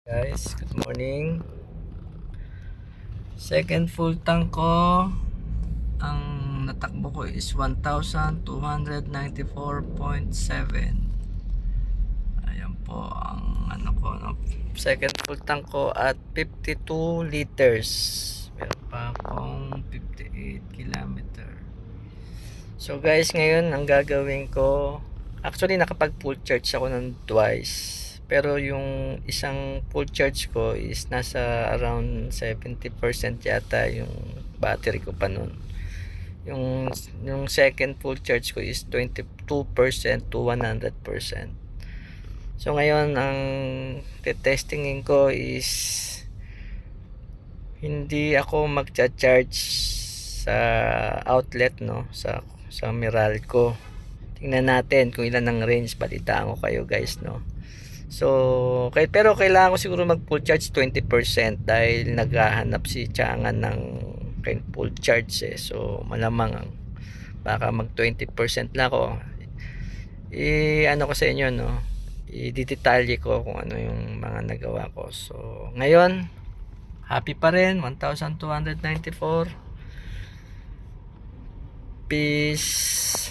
Guys, good morning. Second full tank ko. Ang natakbo ko is 1,294.7. Ayan po ang ano ko, no? Second full tank ko at 52 liters. Meron pa akong 58 kilometer. So guys, ngayon ang gagawin ko, actually nakapag full charge ako ng twice. Pero yung isang full charge ko is nasa around 70% yata yung battery ko pa nun. Yung second full charge ko is 22% to 100%. So ngayon ang testingin ko is hindi ako magcha-charge sa outlet, no, sa Meralco. Tingnan natin kung ilan ang range, balitaan ko kayo guys, no. So, pero kailangan ko siguro mag full charge 20% dahil naghahanap si Tiangan ng full charge eh. So, malamang baka mag 20% lang ako. Ano ko sa inyo, no? I-detalye ko kung ano yung mga nagawa ko. So, ngayon, happy pa rin, 1,294. Peace.